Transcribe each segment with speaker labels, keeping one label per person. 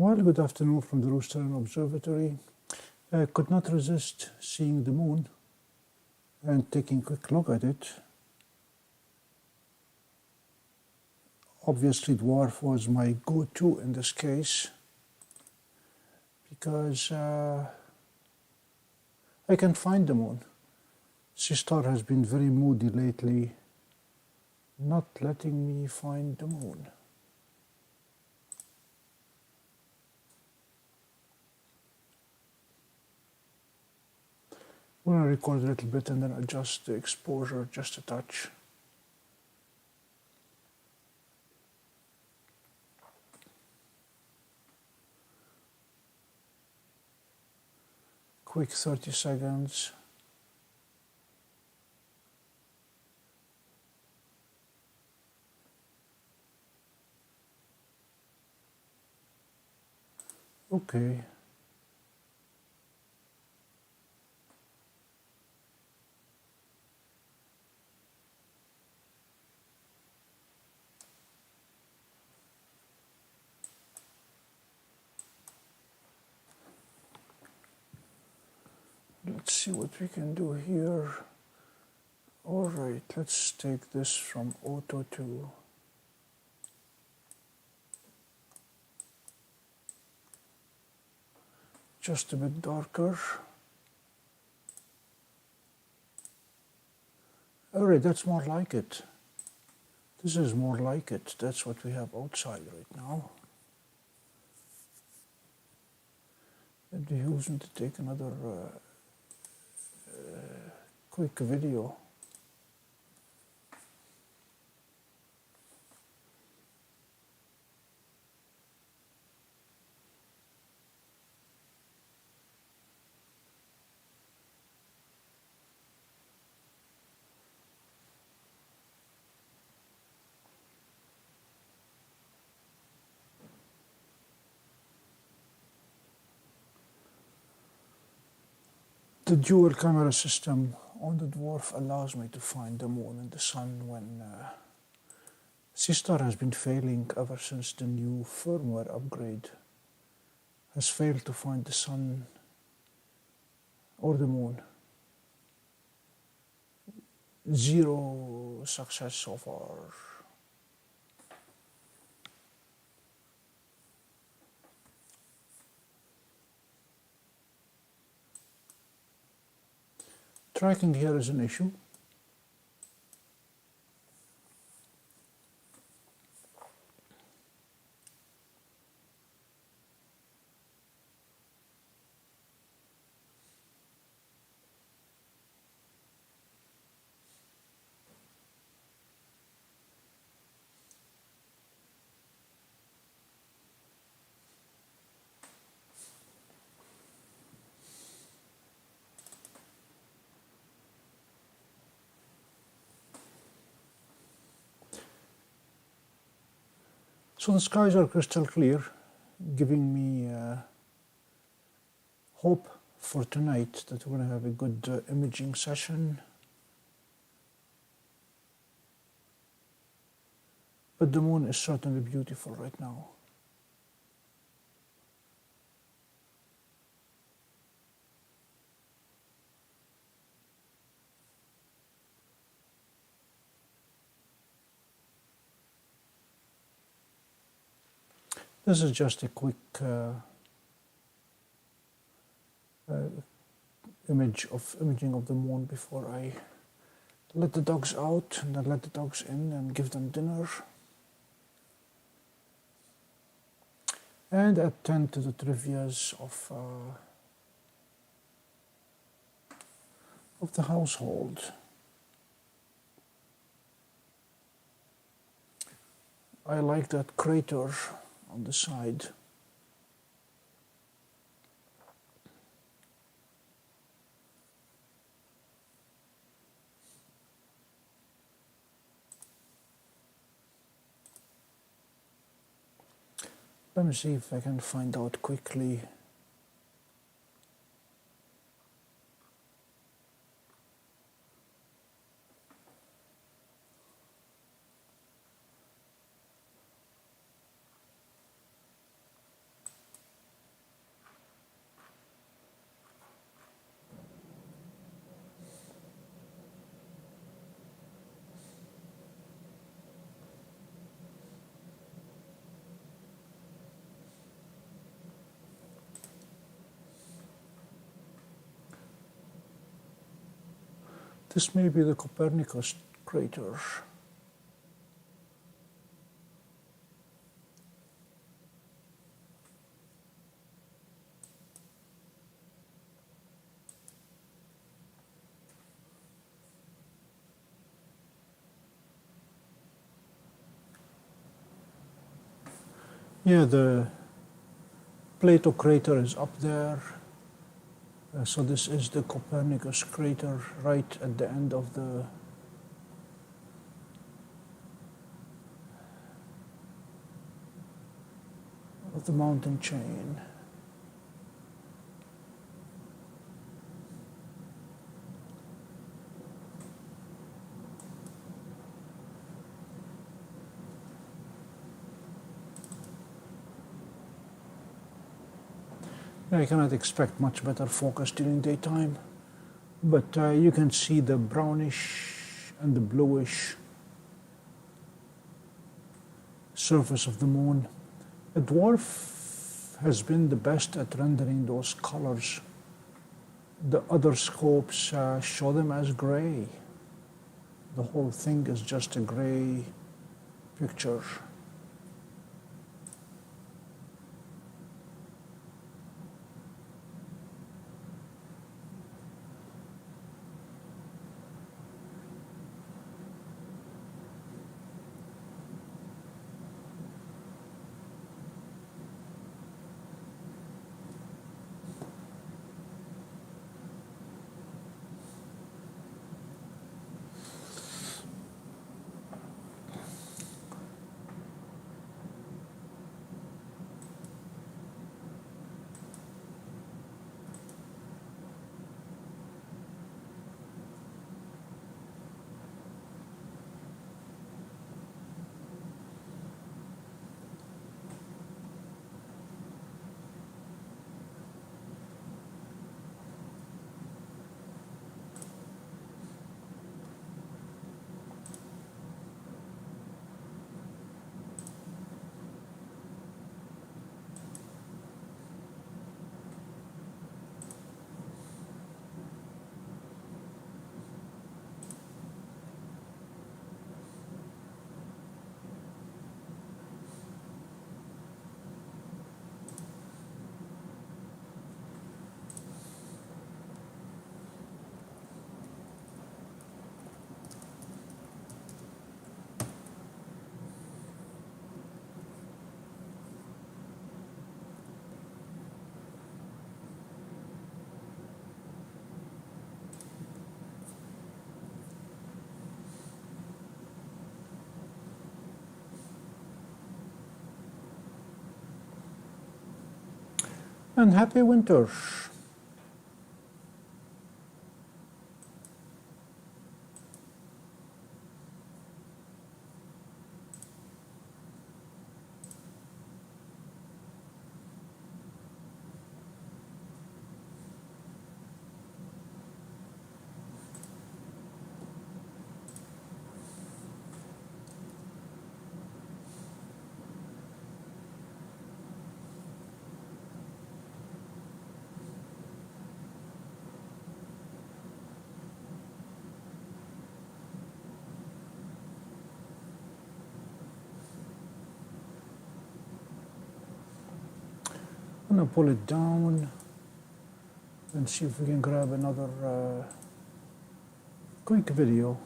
Speaker 1: Well, good afternoon from the Rooster Inn Observatory. I could not resist seeing the moon and taking a quick look at it. Obviously, DWARF was my go-to in this case because I can find the moon. Seestar has been very moody lately, not letting me find the moon. I'm going to record a little bit and then adjust the exposure just a touch. Quick 30 seconds. Okay. Let's see what we can do here. All right, let's take this from auto to just a bit darker. All right, that's more like it. This is more like it. That's what we have outside right now. It'd be using to take another quick video. The dual camera system on the DWARF allows me to find the moon and the sun when Seestar has been failing ever since the new firmware upgrade has failed to find the sun or the moon. Zero success so far. Tracking here is an issue. So the skies are crystal clear, giving me hope for tonight that we're going to have a good imaging session. But the moon is certainly beautiful right now. This is just a quick imaging of the moon before I let the dogs out and then let the dogs in and give them dinner. And attend to the trivias of the household. I like that crater on the side. Let me see if I can find out quickly. This may be the Copernicus crater. Yeah, the Plato crater is up there. So this is the Copernicus crater right at the end of the mountain chain. I cannot expect much better focus during daytime, but you can see the brownish and the bluish surface of the moon. The dwarf has been the best at rendering those colors. The other scopes show them as gray. The whole thing is just a gray picture. And happy winter. I'm going to pull it down and see if we can grab another quick video.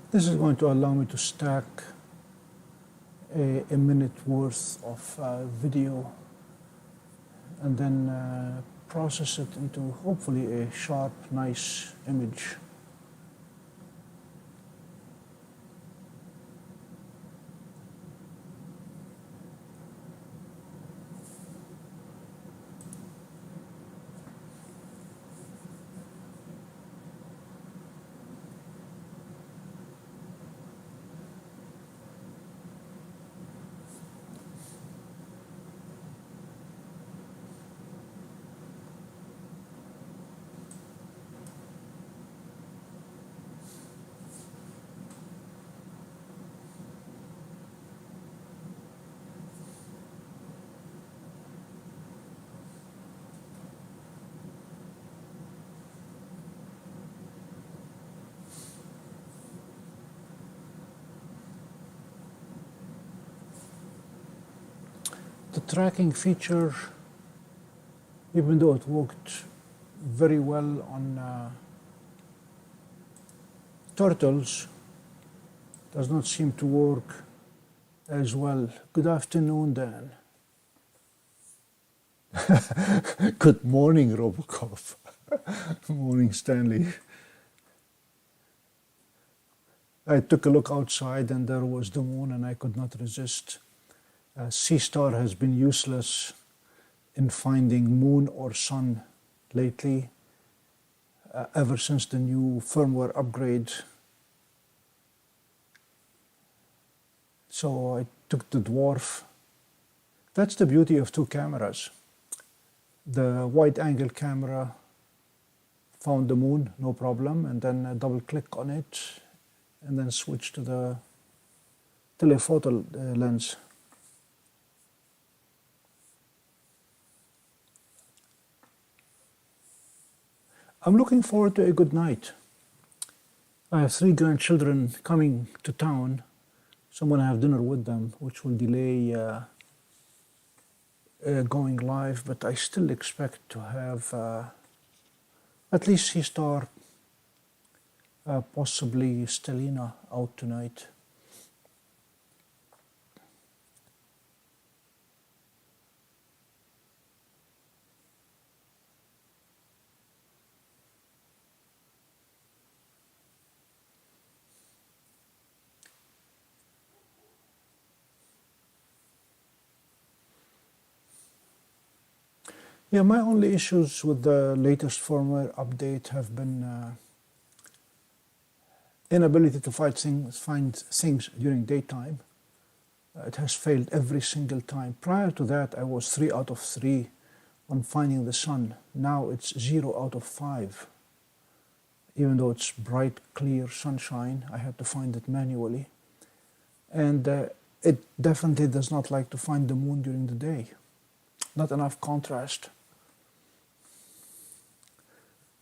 Speaker 1: This is going to allow me to stack a minute worth of video and then process it into hopefully a sharp, nice image. tracking feature, even though it worked very well on turtles, does not seem to work as well. Good afternoon, Dan. Good morning, Robocop. Morning, Stanley. I took a look outside and there was the moon and I could not resist. Seestar has been useless in finding moon or sun lately, ever since the new firmware upgrade. So I took the DWARF. That's the beauty of two cameras. The wide-angle camera found the moon, no problem, and then double-click on it, and then switch to the telephoto lens. I'm looking forward to a good night. I have 3 grandchildren coming to town, so I'm going to have dinner with them, which will delay going live, but I still expect to have at least Seestar, possibly Stellina out tonight. Yeah, my only issues with the latest firmware update have been inability to find things during daytime. It has failed every single time. Prior to that, I was 3 out of 3 on finding the sun. Now it's 0 out of 5. Even though it's bright, clear sunshine, I had to find it manually. And it definitely does not like to find the moon during the day. Not enough contrast.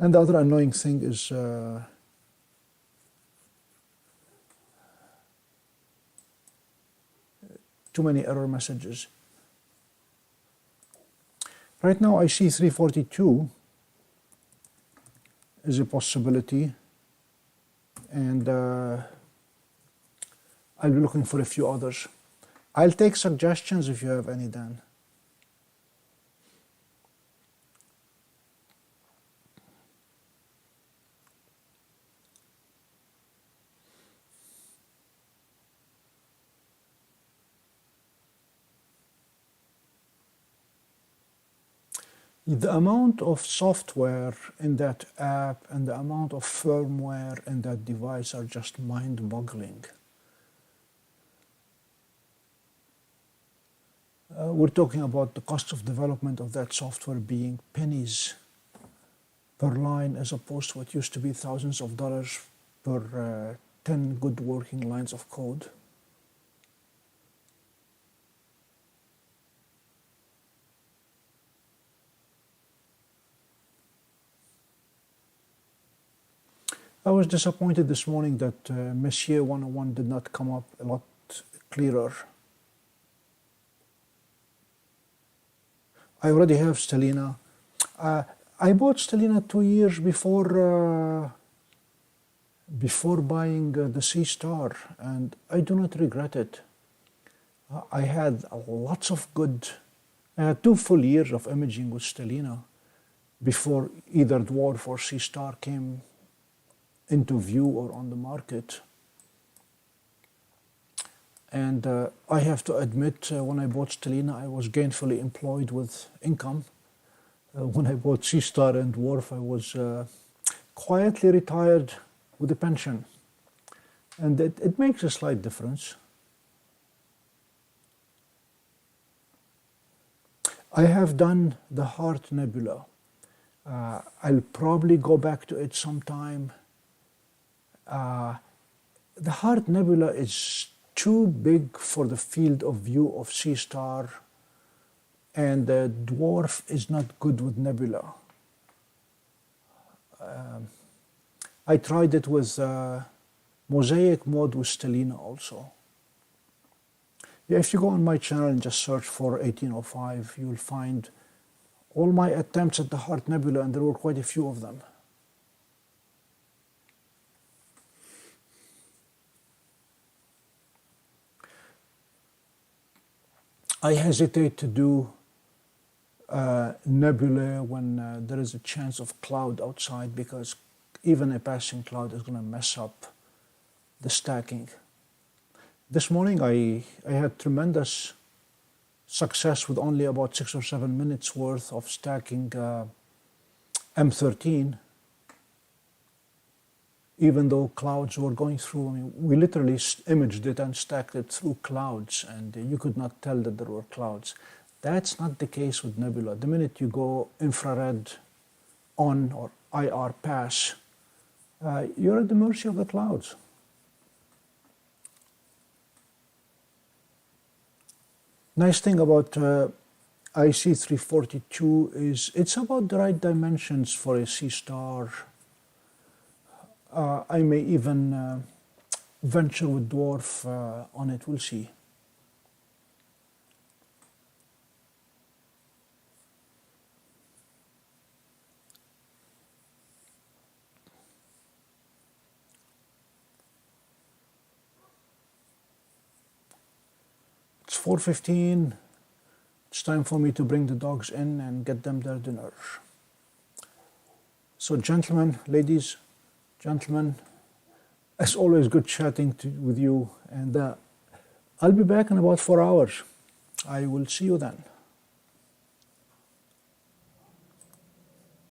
Speaker 1: And the other annoying thing is too many error messages. Right now I see 342 is a possibility, and I'll be looking for a few others. I'll take suggestions if you have any, Dan. The amount of software in that app and the amount of firmware in that device are just mind-boggling. We're talking about the cost of development of that software being pennies per line, as opposed to what used to be thousands of dollars per 10 good working lines of code. I was disappointed this morning that Messier 101 did not come up a lot clearer. I already have Stellina. I bought Stellina 2 years before buying the Seestar, and I do not regret it. I had lots of good. I had 2 full years of imaging with Stellina before either DWARF or Seestar came into view or on the market. And I have to admit, when I bought Stellina, I was gainfully employed with income. When I bought Seestar and DWARF, I was quietly retired with a pension. And it makes a slight difference. I have done the Heart Nebula. I'll probably go back to it sometime. The Heart Nebula is too big for the field of view of Seestar, and the DWARF is not good with nebula. I tried it with mosaic mode with Stellina also. Yeah, if you go on my channel and just search for 1805, you'll find all my attempts at the Heart Nebula, and there were quite a few of them. I hesitate to do nebulae when there is a chance of cloud outside, because even a passing cloud is going to mess up the stacking. This morning I had tremendous success with only about 6 or 7 minutes worth of stacking M13, even though clouds were going through. I mean, we literally imaged it and stacked it through clouds, and you could not tell that there were clouds. That's not the case with nebula. The minute you go infrared on or IR pass, you're at the mercy of the clouds. Nice thing about IC342 is it's about the right dimensions for a Seestar. I may even venture with dwarf on it, we'll see. It's 4:15. It's time for me to bring the dogs in and get them their dinner. So gentlemen, ladies, gentlemen, as always, good chatting with you, and I'll be back in about 4 hours. I will see you then.